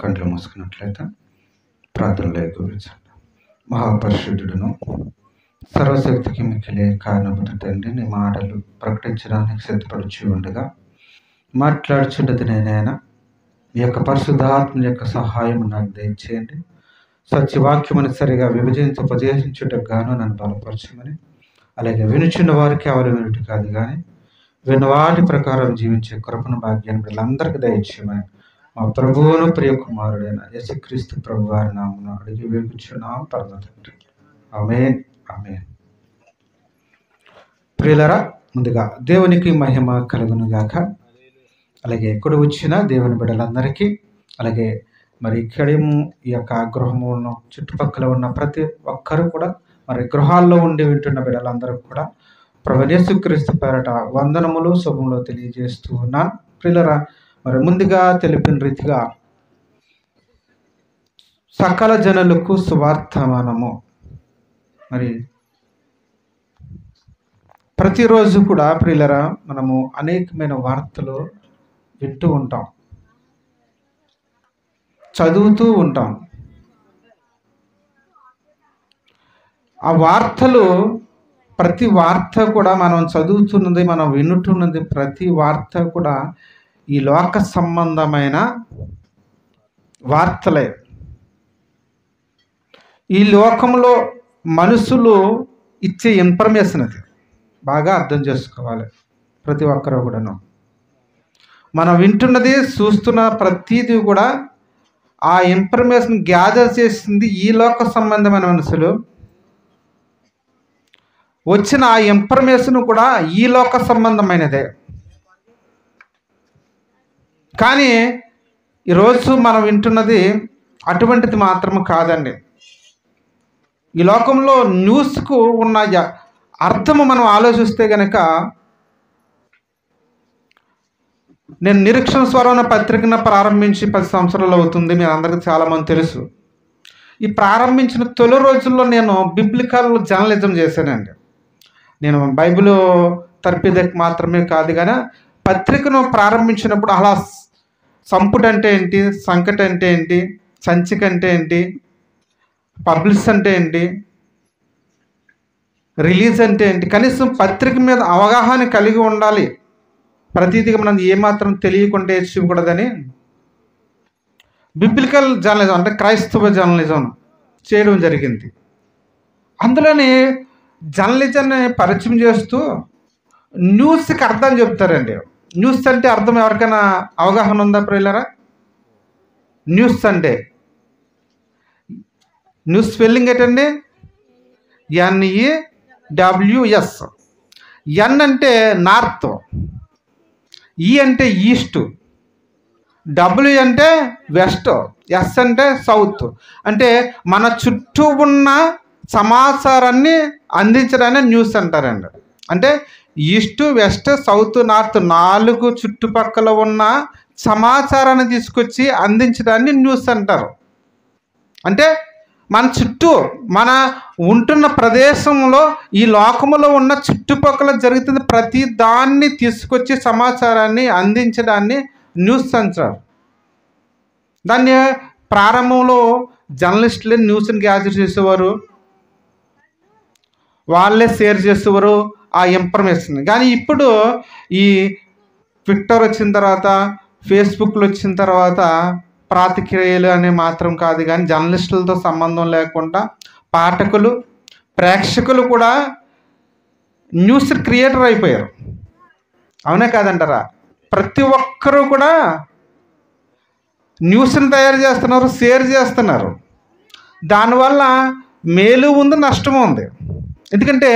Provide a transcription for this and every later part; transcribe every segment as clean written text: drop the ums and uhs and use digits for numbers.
కంట్లో మూసుకున్నట్లయితే ప్రార్థనలో ఏకీభవించండి. మహాపరిశుద్ధుడును సర్వశక్తికి మిక్కిలే కారణముతో తండ్రి, నీ మాటలు ప్రకటించడానికి సిద్ధపడుచు ఉండగా మాట్లాడుచుండదు నేనైనా ఈ యొక్క పరిశుద్ధాత్మ యొక్క సహాయం నాకు దయచేయండి. సత్యవాక్యమును సరిగా విభజించి ఉపదేశించుటకు గాను నన్ను బలపరచమని, అలాగే వినుచున్న వారికి కేవలం వినుట కాదు కానీ విన్నవాటి ప్రకారం జీవించే కృపను భాగ్యాన్ని వీళ్ళందరికీ దయచేయమని మా ప్రభువును ప్రియ కుమారుడైన యేసుక్రీస్తు ప్రభు వారి నామమున అడిగి వేడుచున్నాం పరమ తండ్రి. ఆమేన్, ఆమేన్. ప్రియులారా, ముందుగా దేవునికి మహిమ కలుగును గాక. అలాగే ఇక్కడ వచ్చిన దేవుని బిడ్డలందరికీ, అలాగే మరి ఇక్కడేమో ఈ యొక్క గృహమును చుట్టుపక్కల ఉన్న ప్రతి ఒక్కరూ కూడా, మరి గృహాల్లో ఉండి వింటున్న బిడ్డలందరూ కూడా ప్రభు యేసుక్రీస్తు పేరట వందనములు శుభములు తెలియజేస్తూ ఉన్నాను. ప్రియులారా, మరి ముందుగా తెలిపిన రీతిగా సకల జనులకు సువార్తమానము. మరి ప్రతిరోజు కూడా ప్రియులారా మనము అనేకమైన వార్తలు వింటూ ఉంటాం, చదువుతూ ఉంటాం. ఆ వార్తలు, ప్రతి వార్త కూడా మనం చదువుతున్నది, మనం వింటున్నది, ప్రతి వార్త కూడా ఈ లోక సంబంధమైన వార్తలే. ఈ లోకంలో మనుషులు ఇచ్చే ఇన్ఫర్మేషన్ అది బాగా అర్థం చేసుకోవాలి ప్రతి ఒక్కరూ కూడాను. మనం వింటున్నది, చూస్తున్న ప్రతిదీ కూడా ఆ ఇన్ఫర్మేషన్ గ్యాదర్ చేసింది ఈ లోక సంబంధమైన మనుషులు. వచ్చిన ఆ ఇన్ఫర్మేషన్ కూడా ఈ లోక సంబంధమైనదే. కానీ ఈరోజు మనం వింటున్నది అటువంటిది మాత్రం కాదండి. ఈ లోకంలో న్యూస్కు ఉన్న అర్థము మనం ఆలోచిస్తే కనుక, నేను నిరీక్షణ స్వరం పత్రికను ప్రారంభించి 10 సంవత్సరాలు అవుతుంది. మీరు అందరికీ చాలామంది తెలుసు. ఈ ప్రారంభించిన తొలి రోజుల్లో నేను బిబ్లికల్ జర్నలిజం చేశానండి. నేను బైబిల్ తర్పిదకి మాత్రమే కాదు కానీ పత్రికను ప్రారంభించినప్పుడు అలా సంపుటి అంటే ఏంటి, సంకటి అంటే ఏంటి, సంచిక అంటే ఏంటి, పబ్లిష్ అంటే ఏంటి, రిలీజ్ అంటే ఏంటి, కనీసం పత్రిక మీద అవగాహన కలిగి ఉండాలి. ప్రతిదీ మనం ఏమాత్రం తెలియకుండా చూడకూడదని బిబ్లికల్ జర్నలిజం అంటే క్రైస్తవ జర్నలిజం చేయడం జరిగింది. అందులోని జర్నలిజాన్ని పరిచయం చేస్తూ న్యూస్కి అర్థం చెప్తారండి. న్యూస్ అంటే అర్థం ఎవరికైనా అవగాహన ఉందా ప్రియులారా? న్యూస్ అంటే న్యూస్ స్పెల్లింగ్ ఏంటండి? NEWS. ఎన్ అంటే నార్త్, ఈ అంటే ఈస్ట్, W అంటే వెస్ట్, ఎస్ అంటే సౌత్. అంటే మన చుట్టూ ఉన్న సమాచారాన్ని అందించడాన్ని న్యూస్ అంటారండి. అంటే ఈస్ట్, వెస్ట్, సౌత్, నార్త్ 4 చుట్టుపక్కల ఉన్న సమాచారాన్ని తీసుకొచ్చి అందించడాన్ని న్యూస్ అంటారు. అంటే మన చుట్టూ, మన ఉంటున్న ప్రదేశంలో, ఈ లోకములో ఉన్న చుట్టుపక్కల జరుగుతున్న ప్రతి దాన్ని తీసుకొచ్చి సమాచారాన్ని అందించడాన్ని న్యూస్ అంటారు. దాన్ని ప్రారంభంలో జర్నలిస్టులే న్యూస్ని గ్యాదర్ చేసేవారు, వాళ్ళే షేర్ చేసేవారు ఆ ఇన్ఫర్మేషన్. కానీ ఇప్పుడు ఈ ట్విట్టర్ వచ్చిన తర్వాత, ఫేస్బుక్లు వచ్చిన తర్వాత ప్రాతిక్రియలు అనే మాత్రం కాదు కానీ జర్నలిస్టులతో సంబంధం లేకుండా పాఠకులు, ప్రేక్షకులు కూడా న్యూస్ క్రియేటర్ అయిపోయారు. అవునే కాదంటారా? ప్రతి ఒక్కరూ కూడా న్యూస్ని తయారు చేస్తున్నారు, షేర్ చేస్తున్నారు. దానివల్ల మేలు ఉంది, నష్టం ఉంది. ఎందుకంటే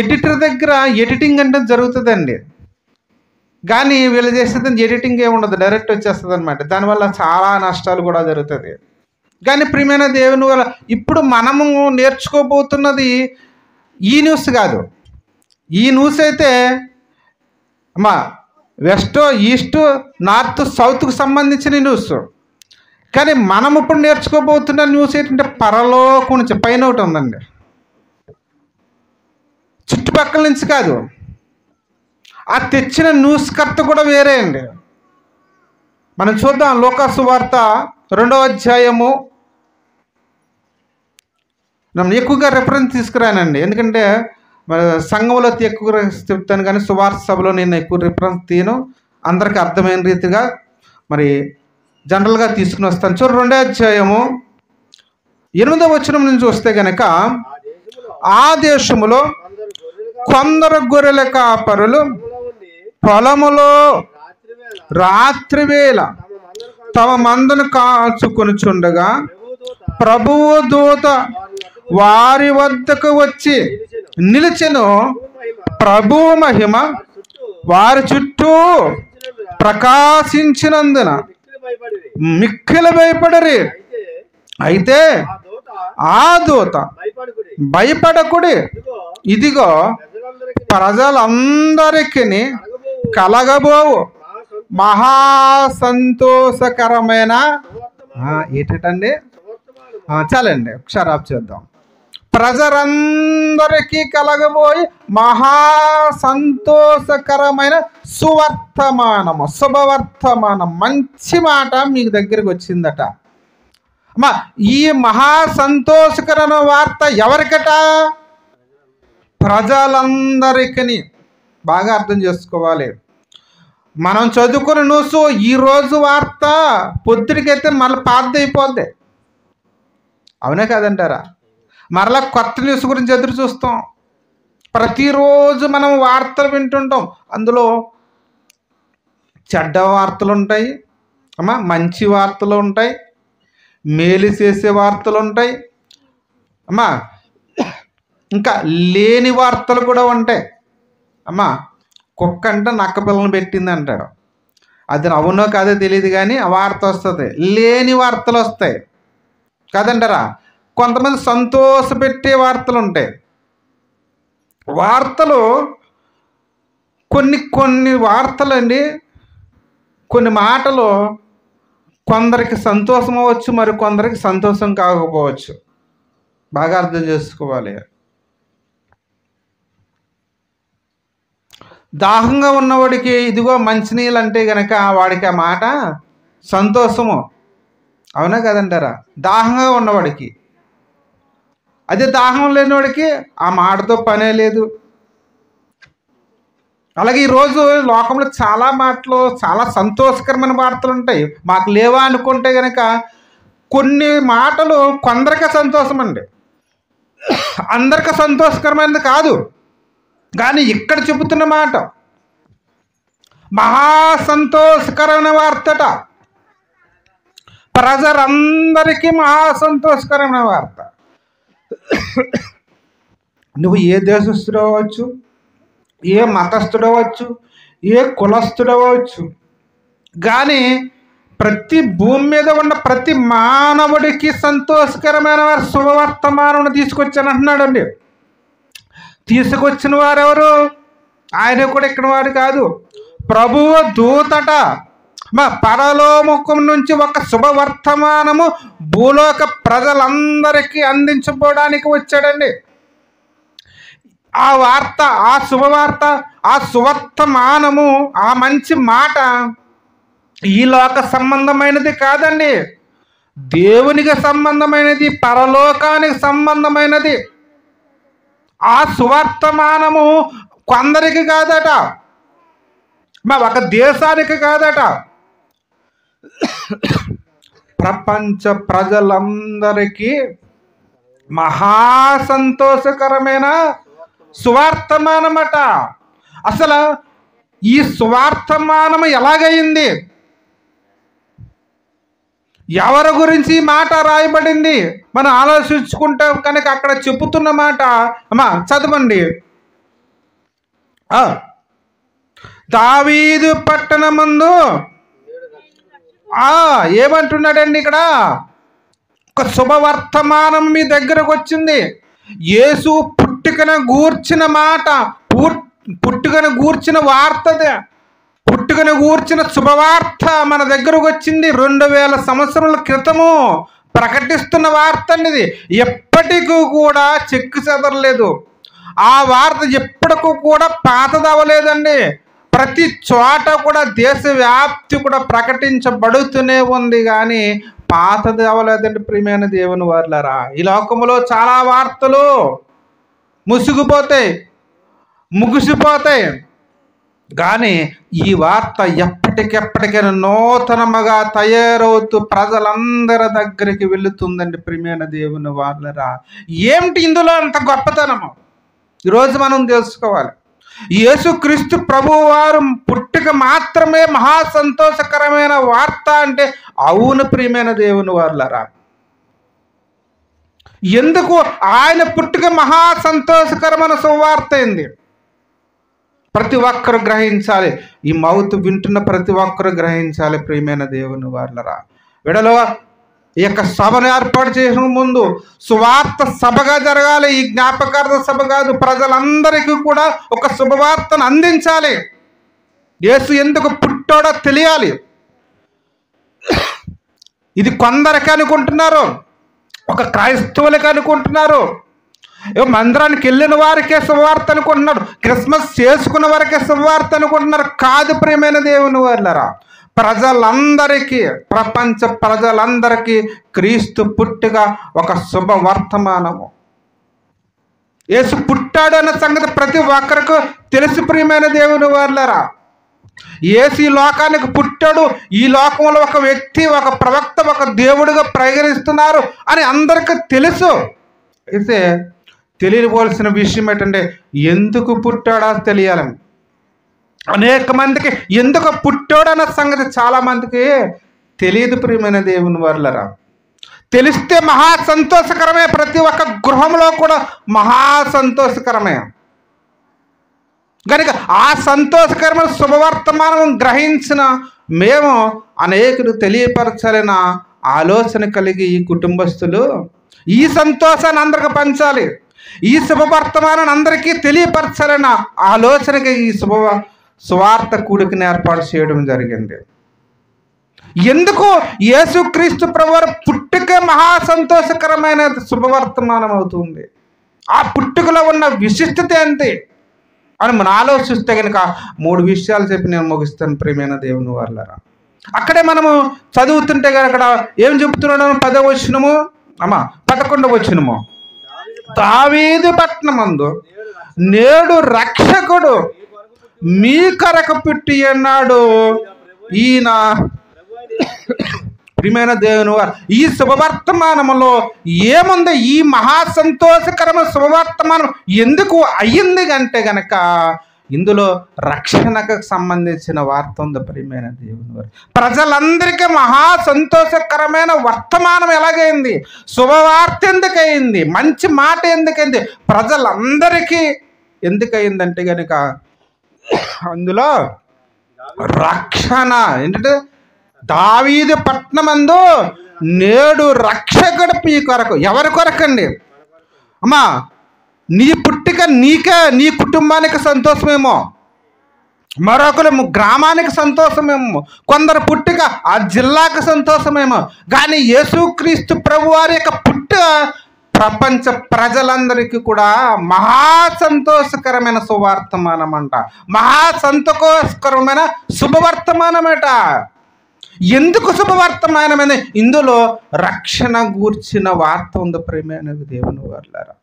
ఎడిటర్ దగ్గర ఎడిటింగ్ అంటే జరుగుతుందండి, కానీ వీళ్ళు చేసేది ఎడిటింగ్ ఏముండదు, డైరెక్ట్ వచ్చేస్తుంది అనమాట. దానివల్ల చాలా నష్టాలు కూడా జరుగుతుంది. కానీ ప్రియమైన దేవుని వల్ల ఇప్పుడు మనము నేర్చుకోబోతున్నది ఈ న్యూస్ కాదు. ఈ న్యూస్ అయితే అమ్మా వెస్ట్, ఈస్ట్, నార్త్, సౌత్కు సంబంధించిన న్యూస్. కానీ మనం ఇప్పుడు నేర్చుకోబోతున్న న్యూస్ ఏంటంటే పరలోకం నుంచి, పైన ఒకటి ఉందండి, చుట్టుపక్కల నుంచి కాదు. ఆ తెచ్చిన న్యూస్ కర్త కూడా వేరే అండి. మనం చూద్దాం లూకా సువార్త 2వ అధ్యాయము నేను ఎక్కువగా రెఫరెన్స్ తీసుకురానండి, ఎందుకంటే సంఘంలో ఎక్కువగా చెప్తాను కానీ సువార్త సభలో నేను ఎక్కువ రిఫరెన్స్ తీయను. అందరికీ అర్థమైన రీతిగా మరి జనరల్గా తీసుకుని వస్తాను. చూడు 2వ అధ్యాయము 8వ వచనం నుంచి చూస్తే కనుక, ఆ దేశములో కొందరు గొర్రెల కాపరులు పొలములో రాత్రివేళ తమ మందను కాచుకొనుచుండగా ప్రభువు దూత వారి వద్దకు వచ్చి నిలిచెను. ప్రభువు మహిమ వారి చుట్టూ ప్రకాశించినందున మిక్కిలి భయపడరి. అయితే ఆ దూత భయపడకుడి, ఇదిగో ప్రజలందరికీ కలగబోవు మహాసంతోషకరమైన ఏంటండి, చాలండి ఒకసారి ఆఫ్ చేద్దాం. ప్రజలందరికీ కలగబోయి మహాసంతోషకరమైన సువర్తమానము, శుభవర్తమానం, మంచి మాట మీకు దగ్గరికి వచ్చిందట. అమ్మా, ఈ మహాసంతోషకరమైన వార్త ఎవరికట? ప్రజలందరికీ. బాగా అర్థం చేసుకోవాలి. మనం చదువుకున్న న్యూస్ ఈరోజు వార్త పొద్దుడికైతే మళ్ళీ పాత అయిపోద్ది, అవునే కాదంటారా? మరలా కొత్త న్యూస్ గురించి ఎదురు చూస్తాం. ప్రతిరోజు మనం వార్తలు వింటుంటాం. అందులో చెడ్డ వార్తలు ఉంటాయి అమ్మా, మంచి వార్తలు ఉంటాయి, మేలు చేసే వార్తలు ఉంటాయి అమ్మా, ఇంకా లేని వార్తలు కూడా ఉంటాయి అమ్మా. కుక్క అంటే నక్క పిల్లని పెట్టింది అంటాడు, అది అవునో కాదో తెలియదు కానీ ఆ వార్త వస్తుంది. లేని వార్తలు వస్తాయి కాదంటారా? కొంతమంది సంతోషపెట్టే వార్తలు ఉంటాయి. వార్తలు కొన్ని వార్తలు అండి, కొన్ని మాటలు కొందరికి సంతోషం అవ్వచ్చు, మరి కొందరికి సంతోషం కాకపోవచ్చు. బాగా అర్థం చేసుకోవాలి. దాహంగా ఉన్నవాడికి ఇదిగో మంచినీళ్ళు అంటే కనుక వాడికి ఆ మాట సంతోషము, అవునా కదంటారా? దాహంగా ఉన్నవాడికి. అదే దాహం లేనివాడికి ఆ మాటతో పనే లేదు. అలాగే ఈరోజు లోకంలో చాలా మాటలు, చాలా సంతోషకరమైన వార్తలు ఉంటాయి. మాకు లేవా అనుకుంటే కనుక కొన్ని మాటలు కొందరికి సంతోషం అండి, అందరికి సంతోషకరమైనది కాదు. కానీ ఇక్కడ చెబుతున్న మాట మహాసంతోషకరమైన వార్తట. ప్రజలందరికీ మహాసంతోషకరమైన వార్త. నువ్వు ఏ దేశస్థుడవచ్చు, ఏ మతస్థుడవచ్చు, ఏ కులస్థుడవచ్చు, కానీ ప్రతి భూమి మీద ఉన్న ప్రతి మానవుడికి సంతోషకరమైన శుభవర్తమానం తీసుకొచ్చాను అంటున్నాడండి. తీసుకొచ్చిన వారెవరు? ఆయన కూడా ఇక్కడ వాడు కాదు, ప్రభువు దూతట. మా పరలోముఖం నుంచి ఒక శుభవర్తమానము భూలోక ప్రజలందరికీ అందించబోవడానికి వచ్చాడండి. ఆ వార్త, ఆ శుభవార్త, ఆ సువర్తమానము, ఆ మంచి మాట ఈ లోక సంబంధమైనది కాదండి, దేవునికి సంబంధమైనది, పరలోకానికి సంబంధమైనది. ఆ సువర్తమానము కొందరికి కాదట, మా ఒక దేశానికి కాదట, ప్రపంచ ప్రజలందరికీ మహాసంతోషకరమైన సువార్తమానమట. అసలు ఈ సువార్తమానం ఎలాగైంది? ఎవరి గురించి మాట రాయబడింది మనం ఆలోచించుకుంటాం కనుక అక్కడ చెబుతున్న మాట అమ్మా చదవండి. దావీదు పట్టణమందు ఏమంటున్నాడండి ఇక్కడ? ఒక శుభవర్తమానం మీ దగ్గరకు వచ్చింది. యేసు పుట్టుకను గూర్చిన మాట, పుట్టుకను గూర్చిన వార్తదే, పుట్టుకను గూర్చిన శుభవార్త మన దగ్గరకు వచ్చింది. 2000 సంవత్సరాల క్రితము ప్రకటిస్తున్న వార్త అండి ఇది. ఎప్పటికీ కూడా చెక్కు చెదరలేదు. ఆ వార్త ఎప్పటికూ కూడా పాతదవ్వలేదండి. ప్రతి చోట కూడా దేశవ్యాప్తి కూడా ప్రకటించబడుతూనే ఉంది, కానీ పాతది అవ్వలేదండి ప్రియమైన దేవుని వారలారా. ఈ లోకంలో చాలా వార్తలు ముసిగిపోతాయి, ముగిసిపోతాయి. కానీ ఈ వార్త ఎప్పటికెప్పటికైనా నూతనముగా తయారవుతూ ప్రజలందరి దగ్గరికి వెళుతుందండి ప్రియమైన దేవుని వారలారా. ఏమిటి ఇందులో అంత గొప్పతనము ఈరోజు మనం తెలుసుకోవాలి. యేసుక్రీస్తు ప్రభువారు పుట్టుక మాత్రమే మహా సంతోషకరమైన వార్త అంటే అవును ప్రియమైన దేవుని వారలారా. ఎందుకు ఆయన పుట్టుక మహా సంతోషకరమైన సువార్త అయింది. ప్రతి ఒక్కరు గ్రహించాలి. ఈ మౌత్ వింటున్న ప్రతి ఒక్కరు గ్రహించాలి ప్రియమైన దేవుని వారలారా. విడలో ఈ యొక్క సభను ఏర్పాటు చేసిన ముందు సువార్త సభగా జరగాలి. ఈ జ్ఞాపకార్థ సభ కాదు, ప్రజలందరికీ కూడా ఒక శుభవార్తను అందించాలి. యేసు ఎందుకు పుట్టాడో తెలియాలి. ఇది కొందరికి అనుకుంటున్నారు, ఒక క్రైస్తవులకి అనుకుంటున్నారు, మందిరానికి వెళ్ళిన వారికే శుభవార్త అనుకుంటున్నారు, క్రిస్మస్ చేసుకున్న వారికే శుభవార్త అనుకుంటున్నారు. కాదు ప్రియమైన దేవుని వారలారా, ప్రజలందరికీ, ప్రపంచ ప్రజలందరికీ క్రీస్తు పుట్టుక ఒక శుభవర్తమానము. యేసు పుట్టాడు అన్న సంగతి ప్రతి ఒక్కరికి తెలుసు ప్రియమైన దేవుని వారలారా. యేసు ఈ లోకానికి పుట్టాడు, ఈ లోకంలో ఒక వ్యక్తి, ఒక ప్రవక్త, ఒక దేవుడిగా పరిగణిస్తున్నారు అని అందరికీ తెలుసు. అయితే తెలియవలసిన విషయం ఏంటంటే ఎందుకు పుట్టాడో తెలియాలి. అనేక మందికి ఎందుకు పుట్టాడు అన్న సంగతి చాలా మందికి తెలియదు ప్రియమైన దేవుని వారలారా. తెలిస్తే మహా సంతోషకరమే, ప్రతి ఒక్క గృహంలో కూడా మహా సంతోషకరమే. కనుక ఆ సంతోషకరమైన శుభవర్తమానం గ్రహించిన మేము అనేకులు తెలియపరచాలన్న ఆలోచన కలిగి ఈ కుటుంబస్తులు ఈ సంతోషాన్ని అందరికి పంచాలి, ఈ శుభవర్తమానాన్ని అందరికీ తెలియపరచాలన్న ఆలోచనగా ఈ సువార్త కూడికని ఏర్పాటు చేయడం జరిగింది. ఎందుకు యేసుక్రీస్తు ప్రభువారు పుట్టుక మహా సంతోషకరమైన శుభవర్తమానం అవుతుంది, ఆ పుట్టుకలో ఉన్న విశిష్టత ఏంటి అని మనం ఆలోచిస్తే కనుక 3 విషయాలు చెప్పి నేను ముగిస్తాను ప్రియమైన దేవుని వారలారా. అక్కడే మనము చదువుతుంటే కనుక ఏం చెప్తున్నాడు? 10వ వచనము 11వ వచనము, దావీదు పట్టణమందు నేడు రక్షకుడు మీ కొరకు పుట్టి ఉన్నాడు. ఈయన ప్రియమైన దేవుని వారు, ఈ శుభవర్తమానంలో ఏముంది? ఈ మహా సంతోషకరమైన శుభవర్తమానం ఎందుకు అయ్యింది అంటే గనక ఇందులో రక్షణకు సంబంధించిన వార్త ఉంది ప్రియమైన దేవుని వారు. ప్రజలందరికీ మహా సంతోషకరమైన వర్తమానం ఎలాగైంది? శుభవార్త ఎందుకయింది? మంచి మాట ఎందుకైంది? ప్రజలందరికీ ఎందుకయిందంటే గనక అందులో రక్షణ ఏంటంటే దావీదు పట్టణమందు నేడు రక్షకుడు మీ కొరకు. ఎవరి కొరకండి? అమ్మా, నీ పుట్టిక నీకే, నీ కుటుంబానికి సంతోషమేమో, మరొకరు గ్రామానికి సంతోషమేమో, కొందరు పుట్టిక ఆ జిల్లాకు సంతోషమేమో, కానీ యేసుక్రీస్తు ప్రభువారి యొక్క పుట్టుక ప్రపంచ ప్రజలందరికీ కూడా మహా సంతోషకరమైన సువార్తమానం అంట, మహా సంతోషకరమైన శుభవర్తమానమేట. ఎందుకు శుభవర్తమానమైన? ఇందులో రక్షణ గూర్చిన వార్త ఉంది ప్రియమైన దేవుని వారలారా.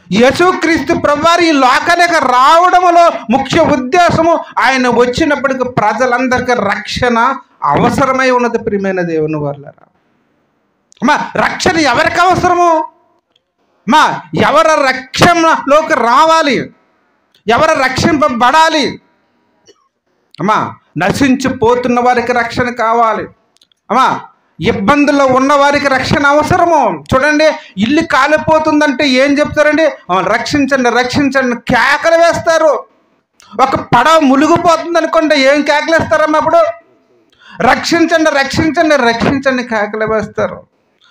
యేసుక్రీస్తు ప్రభువారు ఈ లోకానికి రావడంలో ముఖ్య ఉద్దేశము ఆయన వచ్చినప్పటికీ ప్రజలందరికీ రక్షణ అవసరమై ఉన్నది ప్రియమైన దేవుని వారలారా. రక్షణ ఎవరికి అవసరము? ఎవరి రక్షణలోకి రావాలి, ఎవరు రక్షింపబడాలి? నశించిపోతున్న వారికి రక్షణ కావాలి. ఇబ్బందుల్లో ఉన్న వారికి రక్షణ అవసరము. చూడండి, ఇల్లు కాలిపోతుందంటే ఏం చెప్తారండి? రక్షించండి రక్షించండి కేకలు వేస్తారు. ఒక పడవ మునిగిపోతుంది అనుకోండి, ఏం కేకలు వేస్తారమ్మా? అప్పుడు రక్షించండి రక్షించండి రక్షించండి కేకలు వేస్తారు.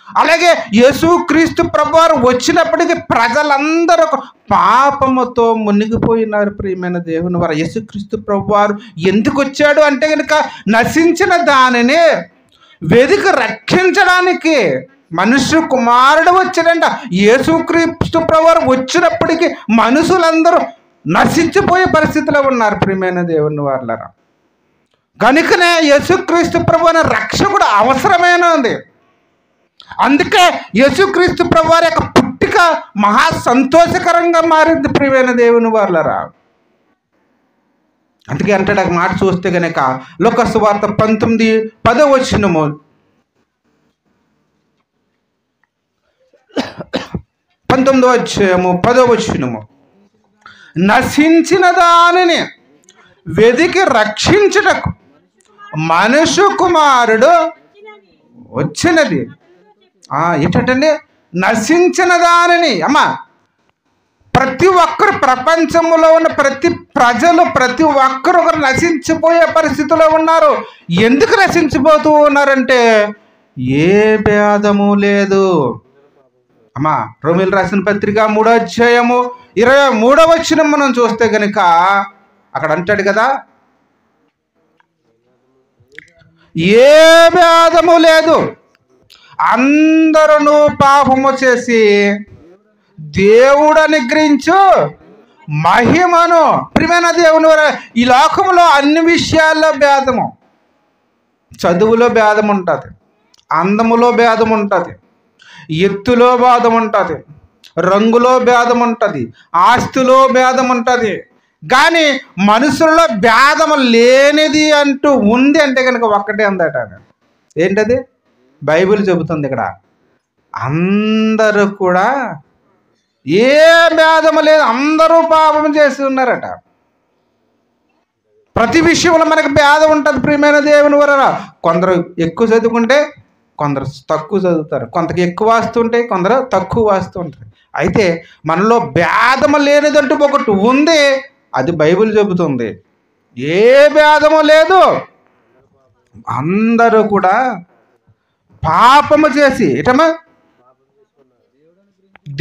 అలాగే యేసుక్రీస్తు ప్రభువారు వచ్చినప్పటికీ ప్రజలందరూ పాపముతో మునిగిపోయినారు ప్రియమైన దేవుని వారు. యేసుక్రీస్తు ప్రభువారు ఎందుకు వచ్చాడు అంటే కనుక నశించిన దానిని వెదికి రక్షించడానికి మనుష్య కుమారుడు వచ్చాడంట. యేసుక్రీస్తు ప్రభువారు వచ్చినప్పటికీ మనుషులందరూ నశించిపోయే పరిస్థితిలో ఉన్నారు ప్రియమైన దేవుని వారలారా. కనుకనే యేసుక్రీస్తు ప్రభువు అనే రక్షకుడు అవసరమైనది. అందుకే యేసుక్రీస్తు ప్రభువారి యొక్క పుట్టిక మహా సంతోషకరంగా మారింది ప్రియమైన దేవుని వాళ్ళరా. అందుకే అంటాడు ఆ మాట చూస్తే కనుక లూకా సువార్త 19:10 19వ అధ్యాయము 10వ నశించిన దానిని వెదికి రక్షించుటకు మనుష్య కుమారుడు వచ్చినది. ఏంటంటే నశించిన దానిని ప్రతి ఒక్కరు, ప్రపంచంలో ఉన్న ప్రతి ప్రజలు, ప్రతి ఒక్కరు ఒకరు నశించిపోయే పరిస్థితిలో ఉన్నారు. ఎందుకు నశించిపోతూ ఉన్నారంటే ఏ భేదము లేదు. రోమీయులకు రాసిన పత్రిక 3వ అధ్యాయము 23వ వచనం మనం చూస్తే కనుక అక్కడ అంటాడు కదా, ఏ భేదము లేదు, అందరూ పాపము చేసి దేవుడు అనుగ్రహించు మహిమను. ప్రియమైన దేవుని ఈ లోకంలో అన్ని విషయాల్లో భేదము. చదువులో భేదం ఉంటుంది, అందములో భేదం ఉంటుంది, ఎత్తులో భేదం ఉంటుంది, రంగులో భేదం ఉంటుంది, ఆస్తిలో భేదం ఉంటుంది. కానీ మనుషుల్లో భేదం లేనిది అంటూ ఉంది అంటే కనుక ఒక్కటే అందట. ఏంటది? బైబిల్ చెబుతుంది ఇక్కడ, అందరూ కూడా ఏ భేదము లేదు, అందరూ పాపం చేసి ఉన్నారట. ప్రతి విషయంలో మనకు భేదం ఉంటుంది ప్రియమైన దేవుని వలన. కొందరు ఎక్కువ చదువుకుంటే కొందరు తక్కువ చదువుతారు, కొందరికి ఎక్కువ వాస్తుంటే కొందరు తక్కువ వాస్తూ ఉంటారు. అయితే మనలో భేదము లేనిదంటూ ఒకటి ఉంది, అది బైబిల్ చెబుతుంది. ఏ భేదము లేదు, అందరూ కూడా పాపము చేసి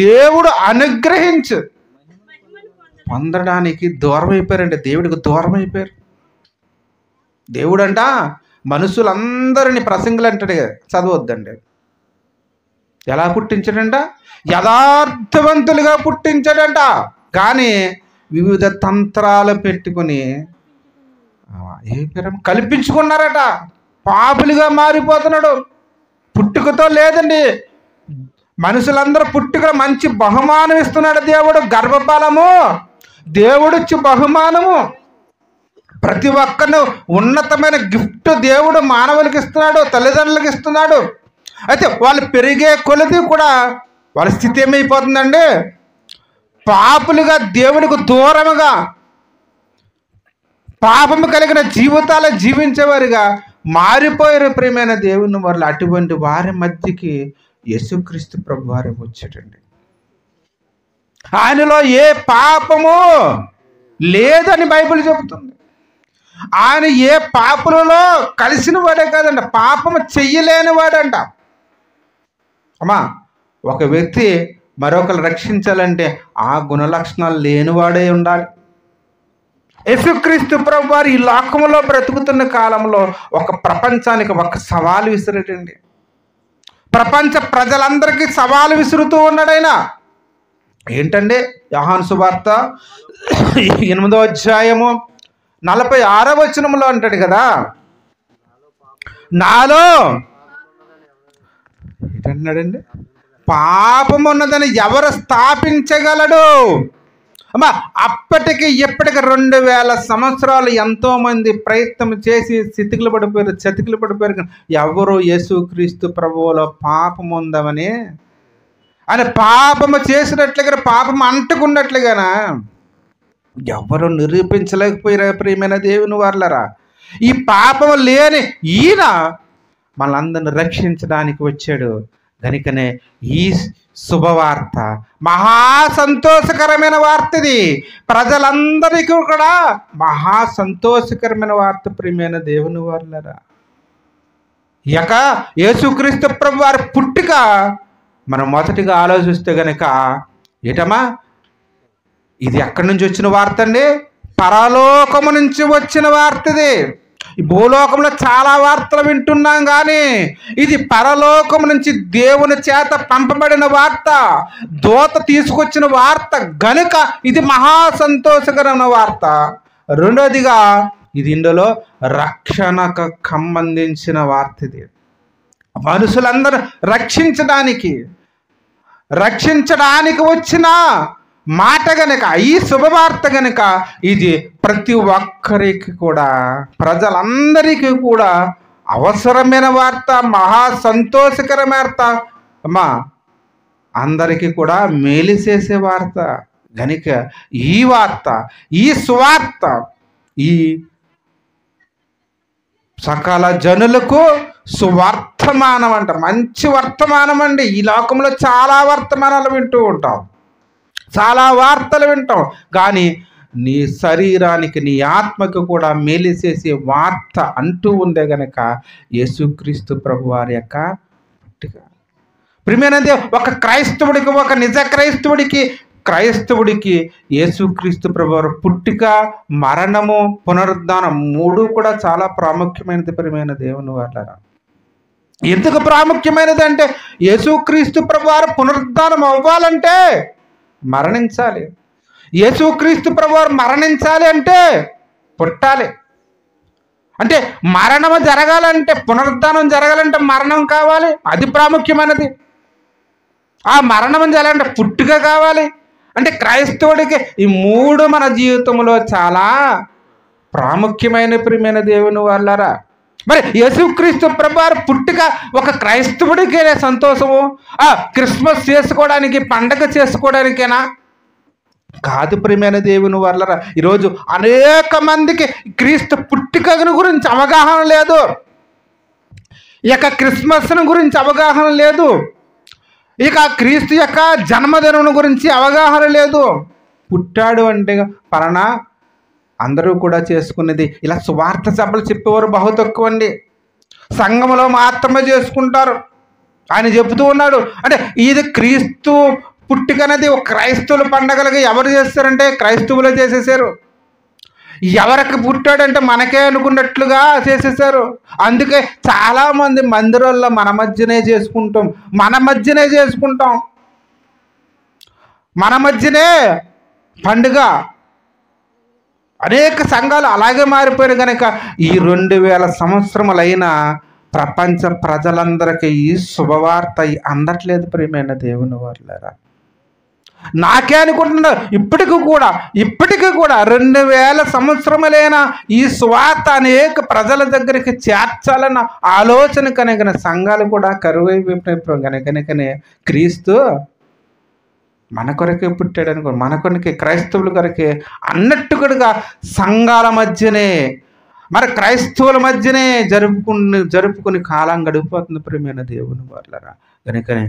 దేవుడు అనుగ్రహించు పొందడానికి దూరం అయిపోయారండి. దేవుడికి దూరం అయిపోయారు. దేవుడు అంట మనుషులందరినీ ప్రసంగులు అంటాడు, చదవద్దండి. ఎలా పుట్టించాడంట? యథార్థవంతులుగా పుట్టించాడంట. కానీ వివిధ తంత్రాలు పెట్టుకుని కల్పించుకున్నారట. పాపులుగా మారిపోతున్నాడు. పుట్టుకతో లేదండి, మనుషులందరూ పుట్టుక మంచి బహుమానం ఇస్తున్నాడు దేవుడు. గర్భఫలము దేవుడిచ్చి బహుమానము, ప్రతి ఒక్కరిని ఉన్నతమైన గిఫ్ట్ దేవుడు మానవులకి ఇస్తున్నాడు, తల్లిదండ్రులకు ఇస్తున్నాడు. అయితే వాళ్ళు పెరిగే కొలది కూడా వాళ్ళ స్థితి ఏమైపోతుందండి? పాపులుగా, దేవునికి దూరముగా, పాపము కలిగిన జీవితాలు జీవించేవారుగా మారిపోయారు ప్రియమైన దేవుని వాళ్ళు. అటువంటి వారి మధ్యకి యేసుక్రీస్తు ప్రభు వారు వచ్చాడండి. ఆయనలో ఏ పాపము లేదని బైబిల్ చెబుతుంది. ఆయన ఏ పాపులలో కలిసిన వాడే కాదంట, పాపము చెయ్యలేని వాడంట. ఒక వ్యక్తి మరొకరు రక్షించాలంటే ఆ గుణలక్షణాలు లేనివాడే ఉండాలి. యేసుక్రీస్తు ప్రభు వారు ఈ లోకంలో బ్రతుకుతున్న కాలంలో ఒక ప్రపంచానికి ఒక సవాలు విసిరేటండి. ప్రపంచ ప్రజలందరికీ సవాలు విసురుతూ ఉన్నాడైనా. ఏంటండి? యోహాను సువార్త 8వ అధ్యాయము 46వ వచనంలో అంటాడు కదా, నాలో ఏంటన్నాడండి? పాపం ఉన్నదని ఎవరు స్థాపించగలడు? అప్పటికి ఇప్పటికి 2000 సంవత్సరాలు ఎంతో మంది ప్రయత్నం చేసి చతికిలు పడిపోయారు. ఎవరు యేసుక్రీస్తు ప్రభువులో పాపం ఉందామని ఆయన పాపము చేసినట్లుగా, పాపం అంటుకున్నట్లుగానా ఎవరు నిరూపించలేకపోయారు ప్రియమైన దేవుని వాళ్ళరా. ఈ పాపము లేని ఈయన మనందరిని రక్షించడానికి వచ్చాడు. కనుకనే ఈ శుభవార్త మహా సంతోషకరమైన వార్త. ఇది ప్రజలందరికీ కూడా మహా సంతోషకరమైన వార్త ప్రియమైన దేవుని వాళ్ళరా. ఇక యేసుక్రీస్తు ప్రభు వారి పుట్టిక మనం మొదటిగా ఆలోచిస్తే గనక ఇది ఎక్కడి నుంచి వచ్చిన వార్త అండి? పరలోకము నుంచి వచ్చిన వార్త ఇది. ఈ భూలోకంలో చాలా వార్తలు వింటున్నాం, కానీ ఇది పరలోకం నుంచి దేవుని చేత పంపబడిన వార్త, దూత తీసుకొచ్చిన వార్త గనుక ఇది మహా సంతోషకరమైన వార్త. రెండోదిగా ఇది ఇందులో రక్షణకు సంబంధించిన వార్త. ఇది మనుషులందరూ రక్షించడానికి వచ్చిన మాట గనక, ఈ శుభవార్త గనక ఇది ప్రతి ఒక్కరికి కూడా, ప్రజలందరికీ కూడా అవసరమైన వార్త, మహా సంతోషకరమైన వార్త, అమ్మా అందరికీ కూడా మేలు చేసే వార్త గనుక ఈ వార్త, ఈ సువార్త ఈ సకల జనులకు సువర్తమానం అంట. మంచి వర్తమానం అండి. ఈ లోకంలో చాలా వర్తమానాలు వింటూ ఉంటాం, చాలా వార్తలు వింటాం, కానీ నీ శరీరానికి నీ ఆత్మకు కూడా మేలు చేసే వార్త అంటూ ఉందే గనక యేసుక్రీస్తు ప్రభు వారి యొక్క పుట్టిక. ప్రియమైనది, ఒక క్రైస్తవుడికి, ఒక నిజ క్రైస్తవుడికి యేసుక్రీస్తు ప్రభు వారి పుట్టిక, మరణము, పునరుద్ధానం మూడు కూడా చాలా ప్రాముఖ్యమైనది. ప్రియమైన దేవుని వాళ్ళారా, ఎందుకు ప్రాముఖ్యమైనది అంటే యేసుక్రీస్తు ప్రభు వారు పునరుద్ధానం అవ్వాలంటే మరణించాలి. యేసుక్రీస్తు ప్రభు వారు మరణించాలి అంటే పుట్టాలి. అంటే మరణము జరగాలంటే, పునరుద్ధానం జరగాలంటే మరణం కావాలి, అది ప్రాముఖ్యమైనది. ఆ మరణం జరగాలంటే పుట్టుక కావాలి. అంటే క్రైస్తవుడికి ఈ మూడు మన జీవితంలో చాలా ప్రాముఖ్యమైన ప్రియమైన దేవుని వాళ్ళారా. మరి యేసుక్రీస్తు ప్రభువారు పుట్టుక ఒక క్రైస్తవుడికే సంతోషము? క్రిస్మస్ చేసుకోవడానికి, పండగ చేసుకోవడానికేనా? కాదు ప్రియమైన దేవుని వాళ్ళారా. ఈరోజు అనేక మందికి క్రీస్తు పుట్టుకను గురించి అవగాహన లేదు, ఇక క్రిస్మస్ను గురించి అవగాహన లేదు, ఇక క్రీస్తు యొక్క జన్మదినం గురించి అవగాహన లేదు. పుట్టాడు అంటే పలానా అందరూ కూడా చేసుకునేది. ఇలా సువార్త సభలు చెప్పేవారు బహు తక్కువ అండి. సంఘంలో మాత్రమే చేసుకుంటారు. ఆయన చెబుతూ ఉన్నాడు అంటే ఇది క్రీస్తు పుట్టుక అనేది ఒక క్రైస్తవుల పండగలకి ఎవరు చేస్తారంటే క్రైస్తవులే చేసేసారు. ఎవరికి పుట్టాడంటే మనకే అనుకున్నట్లుగా చేసేసారు. అందుకే చాలామంది మందిరాల్లో మన మధ్యనే చేసుకుంటాం, మన మధ్యనే పండుగ. అనేక సంఘాలు అలాగే మారిపోయారు కనుక ఈ 2000 సంవత్సరములైన ప్రపంచ ప్రజలందరికీ ఈ శుభవార్త అందట్లేదు ప్రియమైన దేవుని వాళ్ళారా. నాకే అనుకుంటున్నా ఇప్పటికీ కూడా 2000 సంవత్సరములైన ఈ సువార్త అనేక ప్రజల దగ్గరికి చేర్చాలన్న ఆలోచన కనుక సంఘాలు కూడా కరువైపోయినప్పుడు కనుకనే క్రీస్తు మన కొరకే పుట్టాడు అనుకో, మన కొరకే, క్రైస్తవుల కొరకే అన్నట్టుగా సంఘాల మధ్యనే, మరి క్రైస్తవుల మధ్యనే జరుపుకుని కాలం గడిపోతుంది ప్రియమైన దేవుని వాళ్ళరా. కనుకనే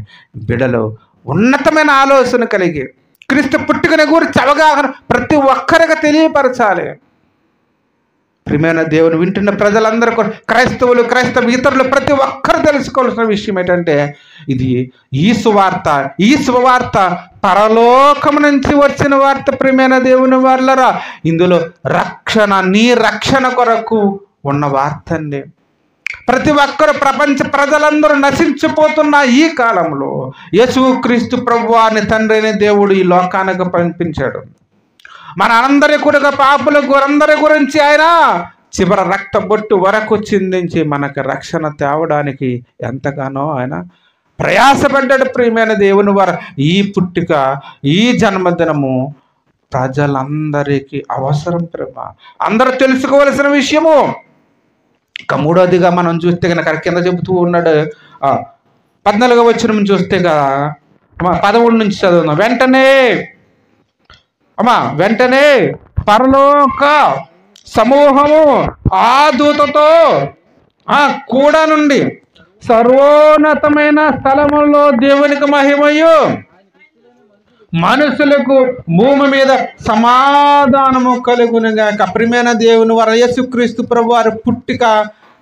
బిడ్డలు ఉన్నతమైన ఆలోచన కలిగి క్రీస్తు పుట్టుకని గురించి అవగాహన ప్రతి ఒక్కరికి తెలియపరచాలి. ప్రియమైన దేవుని వింటున్న ప్రజలందరూ కూడా, క్రైస్తవులు, ఇతరులు ప్రతి ఒక్కరు తెలుసుకోవాల్సిన విషయం ఏంటంటే ఇది ఈ శుభవార్త పరలోకం నుంచి వచ్చిన వార్త ప్రియమైన దేవుని వాళ్ళరా. ఇందులో నీ రక్షణ కొరకు ఉన్న వార్త అండి. ప్రతి ఒక్కరు, ప్రపంచ ప్రజలందరూ నశించిపోతున్న ఈ కాలంలో యేసుక్రీస్తు ప్రభువారిని తండ్రి అనే దేవుడు ఈ లోకానికి పంపించాడు. మన అందరి కూడా పాపులందరి గురించి ఆయన చివరి రక్త బొట్టు వరకు చిందించి మనకు రక్షణ తేవడానికి ఎంతగానో ఆయన ప్రయాసపడ్డాడు ప్రియమైన దేవుని వారు. ఈ పుట్టుక, ఈ జన్మదినము ప్రజలందరికీ అవసరం ప్రేమ, అందరూ తెలుసుకోవలసిన విషయము. ఇక మూడోదిగా మనం చూస్తే కనుక కింద చెబుతూ ఉన్నాడు 14వ వచనం చూస్తే కదా 13 నుంచి చదువుదాం. వెంటనే పరలోక సమూహము ఆ దూతతో కూడా నుండి సర్వోన్నతమైన స్థలములో దేవునికి మహిమయు మనుషులకు భూమి మీద సమాధానము కలుగునుగాక. ప్రియమైన దేవుని వారు యేసుక్రీస్తు ప్రభువారి పుట్టిక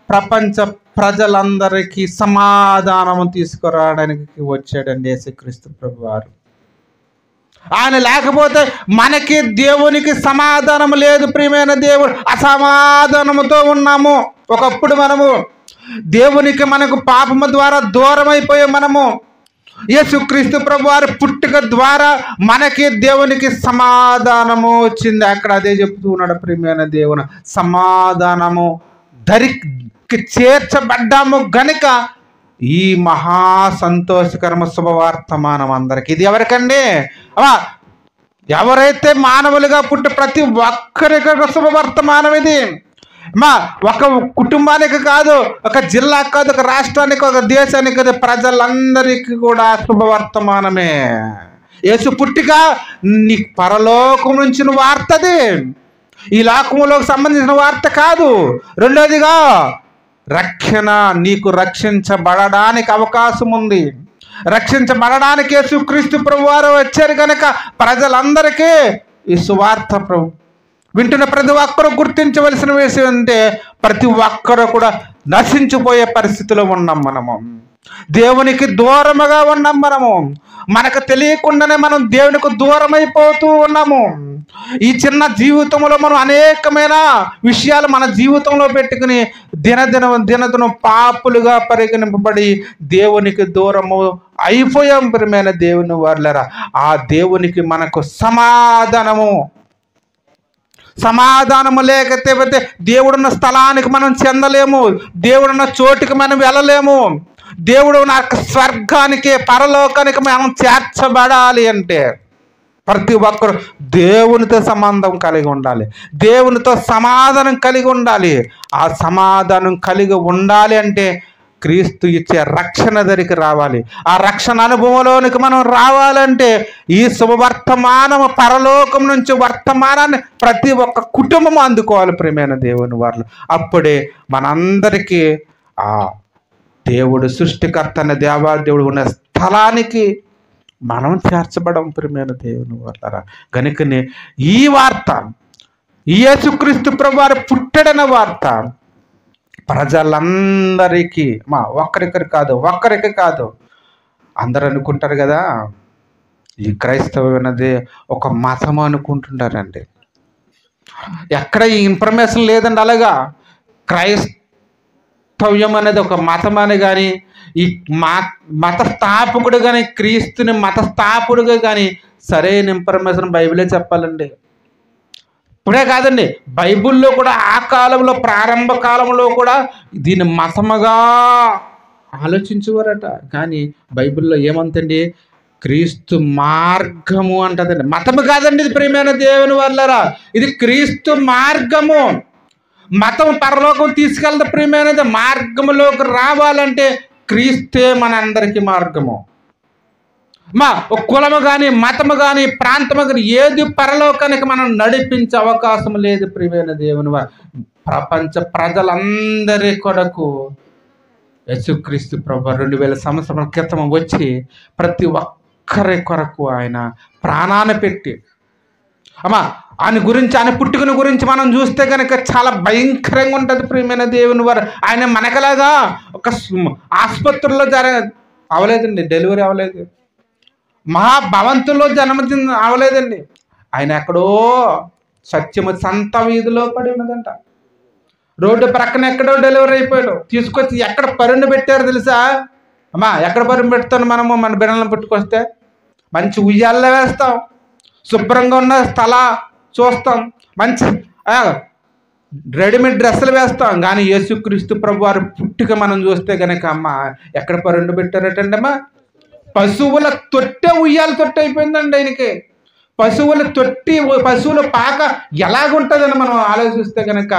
ప్రపంచ ప్రజలందరికీ సమాధానము తీసుకురావడానికి వచ్చాడండి యేసుక్రీస్తు ప్రభువారు. ఆయన లేకపోతే మనకి దేవునికి సమాధానం లేదు ప్రియమైన దేవుడు. అసమాధానముతో ఉన్నాము. ఒకప్పుడు మనము దేవునికి, మనకు పాపము ద్వారా దూరం అయిపోయాం. మనము యేసుక్రీస్తు ప్రభువారి పుట్టుక ద్వారా మనకి దేవునికి సమాధానము వచ్చింది. అక్కడ అదే చెప్తూ ఉన్నాడు ప్రియమైన దేవుని. సమాధానము ధరికి చేర్చబడ్డాము గనుక ఈ మహా సంతోషకరమ శుభవర్తమానం అందరికి. ఇది ఎవరికండి? ఎవరైతే మానవులుగా పుట్టి ప్రతి ఒక్కరికి ఒక శుభవర్తమానం ఇది. ఒక కుటుంబానికి కాదు, ఒక జిల్లాకి కాదు, ఒక రాష్ట్రానికి, ఒక దేశానికి కాదు, ప్రజలందరికీ కూడా శుభవర్తమానమే. యేసు పుట్టిక నీ పరలోకం నుంచి వార్తది, ఈ లోకములోకి సంబంధించిన వార్త కాదు. రెండోదిగా రక్షణ, నీకు రక్షించబడడానికి అవకాశం ఉంది. రక్షించబడడానికి యేసుక్రీస్తు ప్రభువారు వచ్చారు కనుక ప్రజలందరికీ ఈ సువార్త వింటున్న ప్రతి ఒక్కరూ గుర్తించవలసిన విషయం అంటే ప్రతి ఒక్కరూ కూడా నశించిపోయే పరిస్థితిలో ఉన్నాం మనము. దేవునికి దూరముగా ఉన్నాం మనము. మనకు తెలియకుండానే మనం దేవునికి దూరం అయిపోతూ ఉన్నాము. ఈ చిన్న జీవితంలో మనం అనేకమైన విషయాలు మన జీవితంలో పెట్టుకుని దినదినం పాపులుగా పరిగణింపబడి దేవునికి దూరము అయిపోయాం. ప్రియమైన దేవుని వారలారా, ఆ దేవునికి మనకు సమాధానము లేకపోతే దేవుడున్న స్థలానికి మనం చెందలేము, దేవుడున్న చోటుకి మనం వెళ్ళలేము. దేవుడు నాకు స్వర్గానికి, పరలోకానికి మనం చేర్చబడాలి అంటే ప్రతి ఒక్కరు దేవునితో సంబంధం కలిగి ఉండాలి, దేవునితో సమాధానం కలిగి ఉండాలి. ఆ సమాధానం కలిగి ఉండాలి అంటే క్రీస్తు ఇచ్చే రక్షణ దగ్గరికి రావాలి. ఆ రక్షణ అనుభవంలోనికి మనం రావాలంటే ఈ శుభవర్తమానము, పరలోకం నుంచి వర్తమానాన్ని ప్రతి ఒక్క కుటుంబం అందుకోవాలి. ప్రియమైన దేవుని వారు, అప్పుడే మనందరికీ ఆ దేవుడు సృష్టికర్త అనే దేవాదేవుడు ఉన్న స్థలానికి మనం చేర్చబడం. ప్రియమైన దేవుని వారలారా, కనుకనే ఈ వార్త, యేసుక్రీస్తు ప్రభువారు పుట్టడన వార్త ప్రజలందరికీ, ఒక్కరికి కాదు. అందరూ అనుకుంటారు కదా, ఈ క్రైస్తవం అనేది ఒక మతం అనుకుంటుంటారండి. ఎక్కడ ఈ ఇన్ఫర్మేషన్ లేదండి. అలాగా క్రైస్తవ్యం అనేది ఒక మతం అని కానీ, ఈ మత స్థాపకుడు కానీ, క్రీస్తుని మత స్థాపకుడుగా కానీ సరైన ఇన్ఫర్మేషన్ బైబిలే చెప్పాలండి. ఇప్పుడే కాదండి, బైబిల్లో కూడా ఆ కాలంలో, ప్రారంభ కాలంలో కూడా దీన్ని మతముగా ఆలోచించేవారట. కానీ బైబిల్లో ఏమంతండి, క్రీస్తు మార్గము అంటదండి, మతము కాదండి ఇది. ప్రియమైన దేవుని వారలారా, ఇది క్రీస్తు మార్గము. మతం పరలోకం తీసుకెళ్తే ప్రియమైనది, మార్గములోకి రావాలంటే క్రీస్తే మనందరికీ మార్గము. ఒక కులము కానీ, మతము కానీ, ప్రాంతము కానీ ఏది పరలోకానికి మనం నడిపించే అవకాశం లేదు. ప్రియమైన దేవుని వారు, ప్రపంచ ప్రజలందరి కొరకు యేసుక్రీస్తు ప్రభువు 2000 సంవత్సరాల క్రితం వచ్చి ప్రతి ఒక్కరి కొరకు ఆయన ప్రాణాన్ని పెట్టి, ఆయన గురించి, ఆయన పుట్టుకను గురించి మనం చూస్తే కనుక చాలా భయంకరంగా ఉంటుంది. ప్రియమైన దేవుని వారు, ఆయన మనకలాగా ఒక ఆసుపత్రిలో అవలేదండి, డెలివరీ అవ్వలేదు, మహాభవంతుల్లో జన్మదిన అవలేదండి. ఆయన ఎక్కడో సత్యము సంత వీధిలో పడి ఉన్నదంట. రోడ్డు ప్రక్కన ఎక్కడో డెలివరీ అయిపోయాడు. తీసుకొచ్చి ఎక్కడ పరుండి పెట్టారు తెలుసా? ఎక్కడ పరుండి పెడతాను మనము? మన బిడ్డలను పుట్టుకొస్తే మంచి ఉయ్యాల్లో వేస్తాం, శుభ్రంగా ఉన్న స్థల చూస్తాం, మంచి రెడీమేడ్ డ్రెస్సులు వేస్తాం. కానీ యేసుక్రీస్తు ప్రభువారు పుట్టుక మనం చూస్తే కనుక ఎక్కడ పరుండి పెట్టారటండి? పశువుల తొట్టె, ఉయ్యాల తొట్టె అయిపోయిందండి ఆయనకి. పశువుల పాక ఎలాగుంటుందని మనం ఆలోచిస్తే కనుక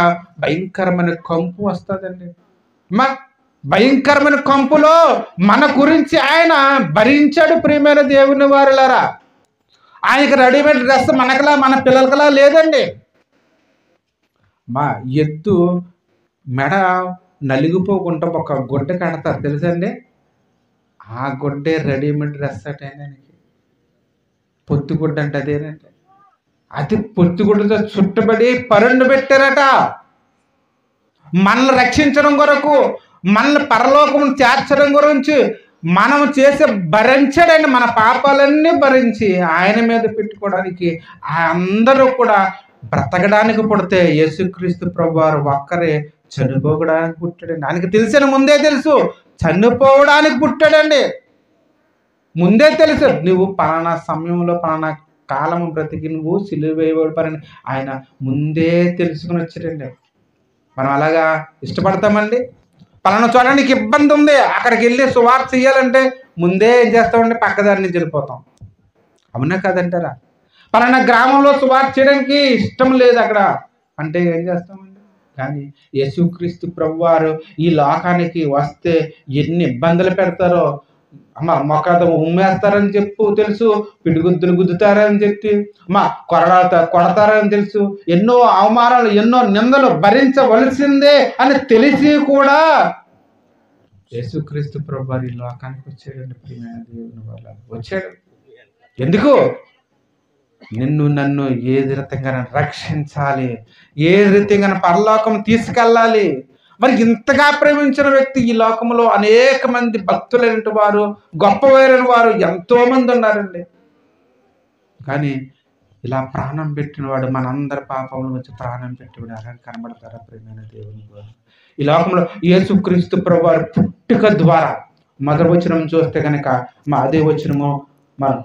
భయంకరమైన కంపు వస్తుందండి. భయంకరమైన కంపులో మన గురించి ఆయన భరించాడు. ప్రియమైన దేవుని వారులారా, ఆయనకి రెడీమేడ్ డ్రెస్ మనకలా, మన పిల్లలకలా లేదండి. ఎత్తు మెడ నలిగిపోకుండా ఒక గుడ్డ కడతారు తెలుసండి. ఆ గుడ్డే రెడీమేడ్ డ్రెస్ అటైనానికి. పొత్తుగుడ్డ అంటే అదేనండి. అది పొత్తుగుడ్డతో చుట్టబడి పరుండు పెట్టారట. మనల్ని రక్షించడం కొరకు, మనల్ని పరలోకం చేర్చడం గురించి మనం చేసే భరించాడండి. మన పాపాలన్నీ భరించి ఆయన మీద పెట్టుకోవడానికి, అందరూ కూడా బ్రతకడానికి పుడితే యేసుక్రీస్తు ప్రభువారు ఒక్కరే చనిపోవడానికి పుట్టాడండి. ఆయనకి తెలిసిన ముందే తెలుసు, చనిపోవడానికి పుట్టాడండి. ముందే తెలుసు, నువ్వు పలానా సమయంలో పలానా కాలం బ్రతికి నువ్వు సిలువ వేయబడని ఆయన ముందే తెలుసుకుని వచ్చాడండి. మనం అలాగా ఇష్టపడతామండి? పలానా చూడడానికి ఇబ్బంది ఉంది, అక్కడికి వెళ్ళి సువార్త చేయాలంటే ముందే ఏం చేస్తామంటే పక్కదారి నుంచి వెళ్ళిపోతాం. అవునా కాదంటారా? పలానా గ్రామంలో సువార్త చేయడానికి ఇష్టం లేదు అక్కడ అంటే ఏం చేస్తామండి? కానీ యేసుక్రీస్తు ప్రభువారు ఈ లోకానికి వస్తే ఎన్ని ఇబ్బందులు పెడతారో, మొక్కతో ఉమ్మేస్తారని చెప్పు తెలుసు, పిడిగుద్దులు గుద్దుతారని చెప్పి కొడతారని తెలుసు, ఎన్నో అవమానాలు ఎన్నో నిందలు భరించవలసిందే అని తెలిసి కూడా యేసుక్రీస్తు ప్రభువారు ఈ లోకానికి వచ్చాడండి. ప్రియమైన దేవుని వల్ల వచ్చాడు. ఎందుకు? నిన్ను నన్ను ఏది రీతిగా రక్షించాలి, ఏ రీతిగా పరలోకం తీసుకెళ్ళాలి. మరి ఇంతగా ప్రేమించిన వ్యక్తి ఈ లోకంలో అనేక మంది భక్తులైన వారు, గొప్పవారైన వారు ఎంతో మంది ఉన్నారండి. కానీ ఇలా ప్రాణం పెట్టినవాడు, మనందరి పాపంలో వచ్చి ప్రాణం పెట్టివాడు ఎవరైనా కనబడతారా? ప్రియమైన దేవుని ద్వారా ఈ లోకంలో యేసుక్రీస్తు ప్రభువారు పుట్టుక ద్వారా మొదటి వచనం చూస్తే కనుక అదే వచనము మనం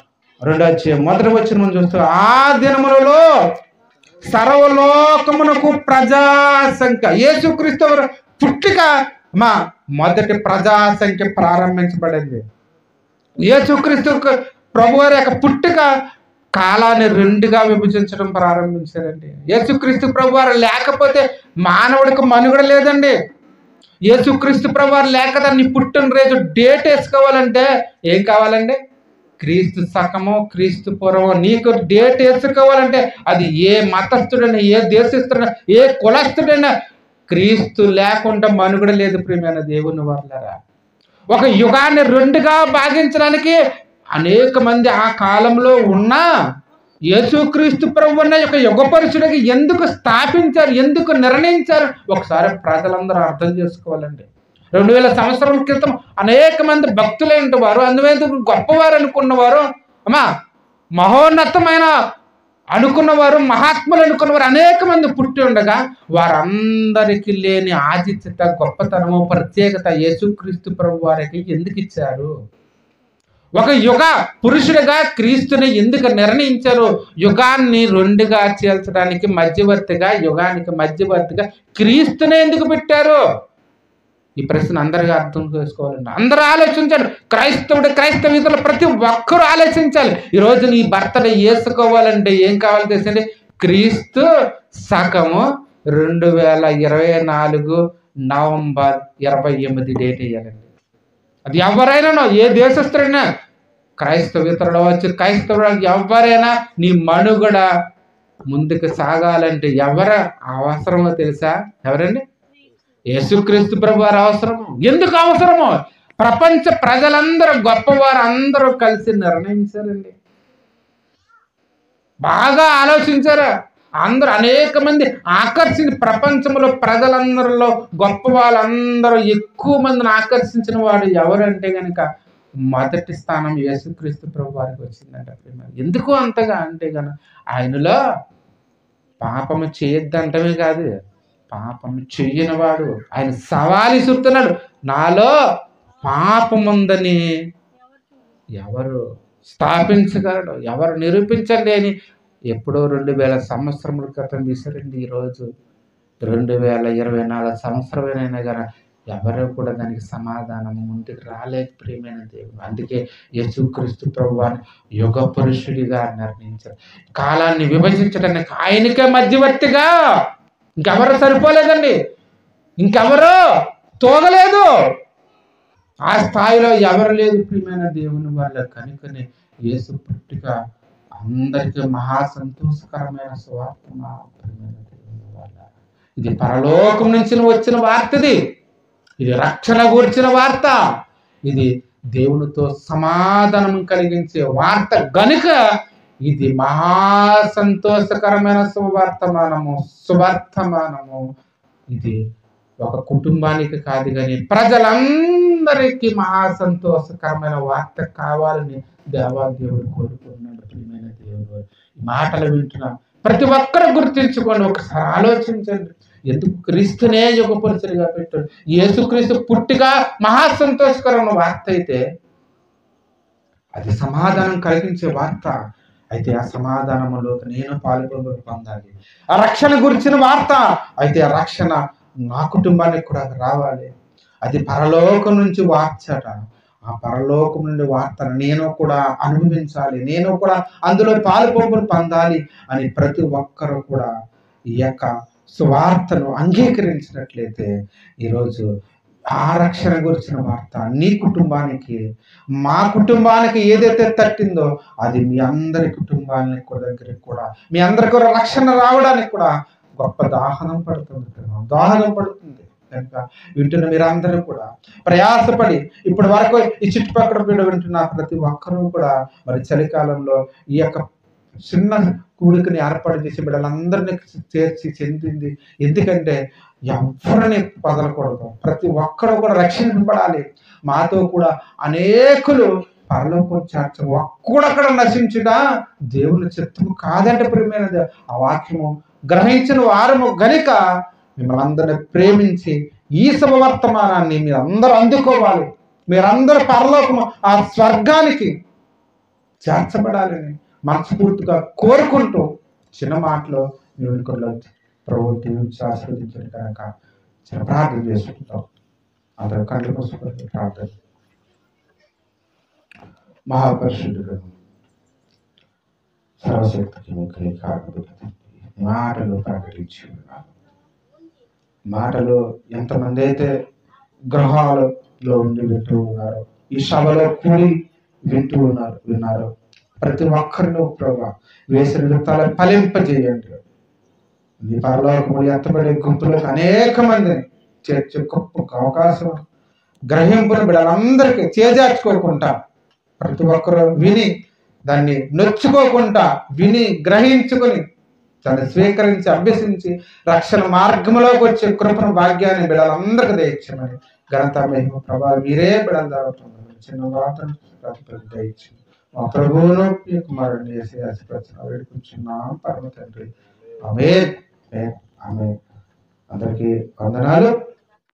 మొదటి వచనం చూస్తే, ఆ దినములలో సర్వలోకమునకు ప్రజా సంఖ్య, యేసుక్రీస్తు పుట్టుక మొదటి ప్రజా సంఖ్య ప్రారంభించబడింది. యేసుక్రీస్తు ప్రభువారి యొక్క పుట్టుక కాలాన్ని రెండుగా విభజించడం ప్రారంభించారండి. యేసుక్రీస్తు ప్రభువారు లేకపోతే మానవుడికి మనుగడ లేదండి. యేసుక్రీస్తు ప్రభువారు లేక దాన్ని పుట్టినరోజు డేట్ వేసుకోవాలంటే ఏం కావాలండి? క్రీస్తు శకము, క్రీస్తు పూర్వం. నీకు డేట్ వేసుకోవాలంటే అది ఏ మతస్థుడైనా, ఏ దేశస్థుడైనా, ఏ కులస్థుడైనా క్రీస్తు లేకుండా మనుగడ లేదు. ప్రియమైన దేవుని వర్లారా, ఒక యుగాన్ని రెండుగా భాగించడానికి అనేక మంది ఆ కాలంలో ఉన్న యేసుక్రీస్తు ప్రభువున్న యొక్క యుగపరుషుడికి ఎందుకు స్థాపించారు, ఎందుకు నిర్ణయించారు, ఒకసారి ప్రజలందరూ అర్థం చేసుకోవాలండి. 2000 సంవత్సరాల క్రితం అనేక మంది భక్తులైన వారు, అందువల్ల గొప్పవారు అనుకున్నవారు, మహోన్నతమైన అనుకున్నవారు, మహాత్ములు అనుకున్నవారు అనేక మంది పుట్టి ఉండగా వారందరికీ లేని ఆతిథ్యత, గొప్పతనము, ప్రత్యేకత యేసుక్రీస్తు ప్రభు వారికి ఎందుకు ఇచ్చారు? ఒక యుగ పురుషుడిగా క్రీస్తుని ఎందుకు నిర్ణయించారు? యుగాన్ని రెండుగా చేల్చడానికి మధ్యవర్తిగా, యుగానికి మధ్యవర్తిగా క్రీస్తుని ఎందుకు పెట్టారు? ఈ ప్రశ్న అందరికీ అర్థం చేసుకోవాలండి. అందరూ ఆలోచించాలి. క్రైస్తవేతరులు ప్రతి ఒక్కరూ ఆలోచించాలి. ఈరోజు నీ బర్త్డే వేసుకోవాలంటే ఏం కావాలి తెలుసండి? క్రీస్తు శకము 2024 నవంబర్ 28 డేట్ వేయాలండి. అది ఎవరైనా, ఏ దేశస్తుడైనా, క్రైస్తవేతరుడు వచ్చి క్రైస్తవుడు ఎవరైనా నీ మనుగడ ముందుకు సాగాలంటే ఎవరు అవసరమో తెలుసా? ఎవరండి? యేసుక్రీస్తు ప్రభు వారు అవసరము. ఎందుకు అవసరము? ప్రపంచ ప్రజలందరూ, గొప్పవారు అందరూ కలిసి నిర్ణయించారండి. బాగా ఆలోచించారు. అందరూ అనేక మంది ఆకర్షించి, ప్రపంచంలో ప్రజలందరిలో గొప్ప వాళ్ళందరూ ఎక్కువ మందిని ఆకర్షించిన వాడు ఎవరంటే కనుక మొదటి స్థానం యేసుక్రీస్తు ప్రభు వారికి వచ్చిందంట. ఎందుకు అంతగా అంటే కనుక ఆయనలో పాపము చేయొద్దంటమే కాదు, పాపము చెయ్యని వాడు ఆయన సవాలు ఇస్తున్నాడు. నాలో పాపముందని ఎవరు స్థాపించగలడు, ఎవరు నిరూపించండి అని ఎప్పుడో 2000 సంవత్సరముల క్రితం తీశారండి. ఈరోజు 2024 సంవత్సరమైనా కానీ ఎవరు కూడా దానికి సమాధానం ముందుకు రాలేదు. ప్రియమైన దేవుడు, అందుకే యేసుక్రీస్తు ప్రభువాన్ని యుగ పురుషుడిగా నిర్ణయించారు. కాలాన్ని విభజించడానికి ఆయనకే మధ్యవర్తిగా ఇంకెవరు సరిపోలేదండి, ఇంకెవరు తోగలేదు, ఆ స్థాయిలో ఎవరు లేదు. ప్రియమైన దేవుని వల్ల కనుకనే యేసు పుట్టుక అందరికీ మహా సంతోషకరమైన సువార్త. ప్రియమైన దేవుని వల్ల ఇది పరలోకం నుంచి వచ్చిన వార్త, ఇది రక్షణ గూర్చిన వార్త, ఇది దేవునితో సమాధానం కలిగించే వార్త గనుక ఇది మహా సంతోషకరమైన సువర్తమానము. ఇది ఒక కుటుంబానికి కాదు కానీ ప్రజలందరికీ మహా సంతోషకరమైన వార్త కావాలని దేవాదేవుడు కోరుకున్నాడు. ప్రియమైన దేవుడు, ఈ మాటలు వింటున్నాం, ప్రతి ఒక్కరు గుర్తించుకోండి, ఒకసారి ఆలోచించండి. ఎందుకు క్రీస్తునే యుగ పురుషుడిగా పెట్టాడు? యేసుక్రీస్తు పుట్టిగా మహా సంతోషకరమైన వార్త అయితే అది సమాధానం కలిగించే వార్త. అయితే ఆ సమాధానంలోకి నేను పొందాలి. ఆ రక్షణ గురించిన వార్త అయితే ఆ రక్షణ నా కుటుంబానికి కూడా రావాలి. అది పరలోకం నుంచి వార్చట. ఆ పరలోకం నుండి వార్తను నేను కూడా అనుభవించాలి, నేను కూడా అందులో పాలుపంపులు పొందాలి అని ప్రతి ఒక్కరూ కూడా ఈ యొక్క సువార్తను అంగీకరించినట్లయితే ఈరోజు ఆ రక్షణ గురించిన వార్త నీ కుటుంబానికి, మా కుటుంబానికి ఏదైతే తట్టిందో అది మీ అందరి కుటుంబానికి కూడా దగ్గరికి కూడా, మీ అందరికి కూడా రక్షణ రావడానికి కూడా గొప్ప దాహనం పడుతుంది కనుక వింటున్న మీరందరూ కూడా ప్రయాసపడి ఇప్పటి వరకు ఈ చుట్టుపక్కల వింటున్న ప్రతి ఒక్కరూ కూడా మరి చలికాలంలో ఈ యొక్క చిన్న కూడికని ఏర్పాటు చేసి బిడ్డలందరినీ చేర్చి చెందింది. ఎందుకంటే ఎవరిని వదలకూడదు, ప్రతి ఒక్కరు కూడా రక్షించబడాలి. మాతో కూడా అనేకులు పరలోకం చేర్చ ఒక్కడక్కడ నశించుట దేవుని చిత్తము కాదంటే ప్రియమైనది. ఆ వాక్యము గ్రహించిన వారము గనుక మిమ్మల్ని అందరిని ప్రేమించి ఈ శుభవర్తమానాన్ని మీరందరూ అందుకోవాలి, మీరందరూ పరలోకము ఆ స్వర్గానికి చేర్చబడాలని మనస్ఫూర్తిగా కోరుకుంటూ చిన్న మాటలో మీరు ప్రభు దీవించి ఆశీర్వదించడం కనుక చిన్న ప్రార్థన చేసుకుంటాం. అందరూ కళ్ళు మూసుకొని ప్రార్థన. మహాపరిశుద్ధుడు సర్వశక్తికి మీకు కారణం మాటలు ప్రకటించి ఉన్నారు. మాటలు ఎంతమంది అయితే గృహాలలో ఉండి వింటూ ఉన్నారు, ఈ సభలో కూడి విన్నారు ప్రతి ఒక్కరిని ప్రభు వేసిన విత్తనాలు ఫలింపజేయండి. ఈ పరలోకములు ఎత్తబడే గుంపులకు అనేక మందిని చేర్చే గొప్ప అవకాశం గ్రహింపుని బిడ్డలందరికీ చేజార్చుకోకుండా ప్రతి ఒక్కరూ విని దాన్ని నొచ్చుకోకుండా విని గ్రహించుకొని దాన్ని స్వీకరించి అభ్యసించి రక్షణ మార్గంలోకి వచ్చే కృపను భాగ్యాన్ని బిడ్డలందరికీ దయచేయమని ఘనత మహిమ ప్రభావం మీరే బిడ్డల ద్వారా చిన్న వార్తను దయచేయండి. మా ప్రభువును మీ కుమారుడిని యేసయ్య ఆశీర్వచనం వేడుకుంటున్నాం పరమ తండ్రి. ఆమేన్. అందరికీ వందనాలు.